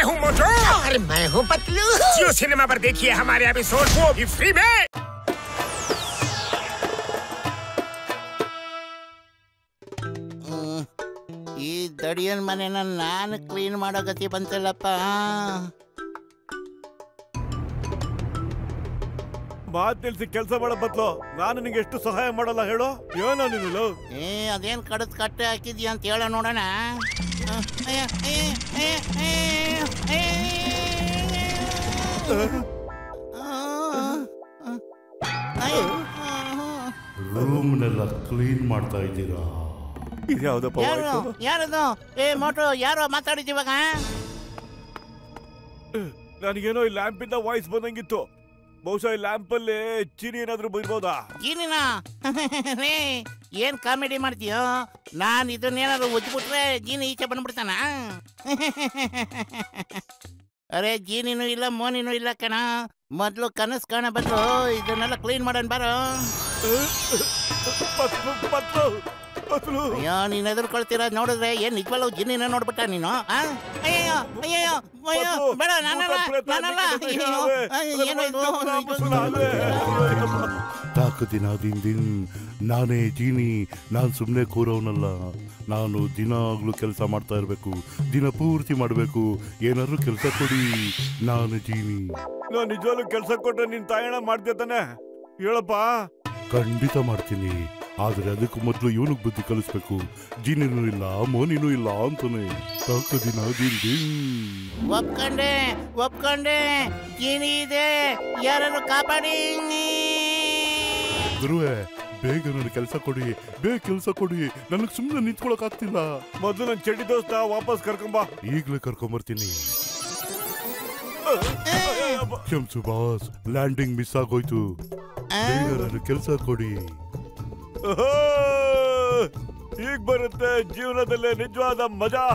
हूँ मोटू। और मैं हूँ पतलू। जियो सिनेमा पर देखिए हमारे एपिसोड, वो भी फ्री में। ಈ ದಡಿಯನ್ ಮನೆನ ನಾನು ಕ್ಲೀನ್ ಮಾಡೋ ಗತಿ ಬಂತಲ್ಲಪ್ಪ. ಮಾತ್ ನಿಲ್ಸಿ ಕೆಲಸ ಮಾಡೋ ಬದ್ಲು ನಾನು ನಿಂಗೆ ಎಷ್ಟು ಸಹಾಯ ಮಾಡಲ್ಲ ಹೇಳು. ಏನೋ ನೀನು ಅದೇನ್ ಕಡದ್ ಕಟ್ಟೆ ಹಾಕಿದ್ಯಾ ಅಂತ ಹೇಳ ನೋಡೋಣ. ರೂಮ್ನೆಲ್ಲ ಕ್ಲೀನ್ ಮಾಡ್ತಾ ಇದ್ದೀರಾ? ಇದ್ಯಾವ್ದಪ್ಪ? ಯಾರದು? ಮೋಟು ಯಾರೋ ಮಾತಾಡಿದೀವಾಗ? ನನಗೇನೋ ಈ ಲ್ಯಾಂಪಿಂದ ವಾಯ್ಸ್ ಬಂದಂಗಿತ್ತು. ಬಹುಶಃ ಈ ಲ್ಯಾಂಪ್ ಅಲ್ಲಿ ಚೀನಿ ಏನಾದ್ರು ಬರ್ಬೋದಾ? ಚೀನಿನಾ? ಏನ್ ಕಾಮಿಡಿ ಮಾಡ್ತೀಯೋ? ನಾನ್ ಇದನ್ನೇನಾದ್ರು ಒದ್ಬಿಟ್ರೆ ಜೀನಿ ಈಚೆ ಬಂದ್ಬಿಡ್ತಾನ? ಅರೆ ಜೀನಿನೂ ಇಲ್ಲ ಮೋನಿನೂ ಇಲ್ಲ ಕಣ. ಮೊದ್ಲು ಕನಸು ಕಾಣ ಬದ್ರು ಇದನ್ನೆಲ್ಲ ಕ್ಲೀನ್ ಮಾಡೋಣ ಬಾರೋ. ಅಯ್ಯೋ ನೀನ್ ಎದುರ್ಕೊಳ್ತೀರ ನೋಡಿದ್ರೆ ಏನ್ ನಿಜವಲ್ಲ ಜಿನ್ನಿನ ನೋಡ್ಬಿಟ್ಟ ನೀನು? ಅಯ್ಯೋ ಅಯ್ಯೋ ಅಯ್ಯೋ ಬೇಡ ನಾನಲ್ಲ. ದಿನ ದಿನ ನಾನೇ ಜೀನಿ. ನಾನು ಸುಮ್ಮನೆ ಕೂರೋನಲ್ಲ. ನಾನು ದಿನಾಗ್ಲೂ ಕೆಲಸ ಮಾಡ್ತಾ ಇರ್ಬೇಕು, ದಿನ ಪೂರ್ತಿ ಮಾಡ್ಬೇಕು. ಏನಾದ್ರು ಕೆಲಸ ಕೊಡಿ, ನಾನು ಜೀನಿ. ನಾನು ನಿಜವಾಗ್ಲೂ ಕೆಲಸ ಕೊಟ್ರೆ ನಿನ್ ತಾಯಣ ಮಾಡ್ತೀಯ ತಾನೆ? ಹೇಳಪ್ಪ. ಖಂಡಿತ ಮಾಡ್ತೀನಿ, ಆದ್ರೆ ಅದಕ್ಕೂ ಮೊದಲು ಇವನಿಗೆ ಬುದ್ಧಿ ಕಲಿಸ್ಬೇಕು. ಜೀನಿನೂ ಇಲ್ಲ ಮೋನಿನೂ ಇಲ್ಲ ಅಂತಾನೆ. ದಿನ ಒಪ್ಕೊಂಡೆ ಜೀನಿ ಇದೆ, ಯಾರನ್ನು ಕಾಪಾಡಿ. ಗುರುವೆ ಬೇಗ ನನಗೆ ಕೆಲಸ ಕೊಡಿ, ಬೇಗ ಕೆಲಸ ಕೊಡಿ. ನನಗೆ ಸುಮ್ಮನೆ ನಿಂತ್ಕೊಳಕ್ ಆಗ್ತಿಲ್ಲ. ಮೊದಲು ನನ್ನ ಚಡ್ಡಿ ದೋಸ್ತ ವಾಪಸ್ ಕರ್ಕೊಂಬ. ಈಗ್ಲೇ ಕರ್ಕೊಂಬರ್ತೀನಿ. ಕ್ಷಮ್ಸು ಬಾಸ್, ಲ್ಯಾಂಡಿಂಗ್ ಮಿಸ್ ಆಗೋಯ್ತು. ಬೇಗ ನನಗೆ ಕೆಲಸ ಕೊಡಿ. ಈಗ ಬರುತ್ತೆ ಜೀವನದಲ್ಲಿ ನಿಜವಾದ ಮಜಾ.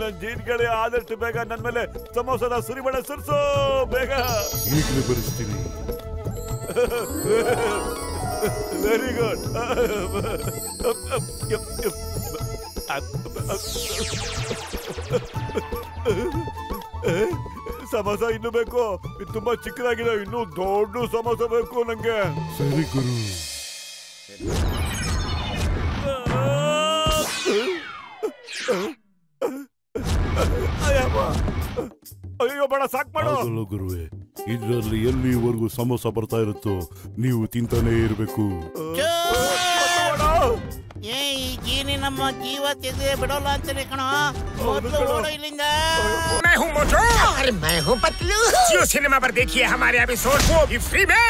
ನನ್ ಜೀನ್ಗಳೇ ಆದಷ್ಟು ಬೇಗ ನನ್ ಮೇಲೆ ಸಮೋಸದ ಸುರಿಮಳೆ ಸುರಿಸೋ ಬೇಗ. ಈಗಲೇ ಬರೆಸ್ತೀನಿ. Very good. ಸಮೋಸ ಇನ್ನು ಬೇಕು? ಇದು ತುಂಬಾ ಚಿಕ್ಕದಾಗಿದೆ, ಇನ್ನು ದೊಡ್ಡ ಸಮೋಸ ಬೇಕು ನಂಗೆ. ಸರಿ ಗುರು. ಅಯ್ಯೋ ಬೇಡ, ಸಾಕ್ ಮಾಡು. ಗುರುವೆ, ಇದರಲ್ಲಿ ಎಲ್ಲಿವರೆಗೂ ಸಮೋಸ ಬರ್ತಾ ಇರುತ್ತೋ ನೀವು ತಿಂತಾನೆ ಇರ್ಬೇಕು. ಈ ಜೀನಿ ನಮ್ಮ ಜೀವ ತೆಗೆದು ಬಿಡೋಲ್ಲ ಅಂತಾನೆ ಕಣೋ. ಮೊದಲು ಓಡೋ ಇಲ್ಲಿಂದ. मैं हूँ मोटू। और मैं हूँ पतलू। जियो सिनेमा पर देखिए हमारे एपिसोड, वो भी फ्री में।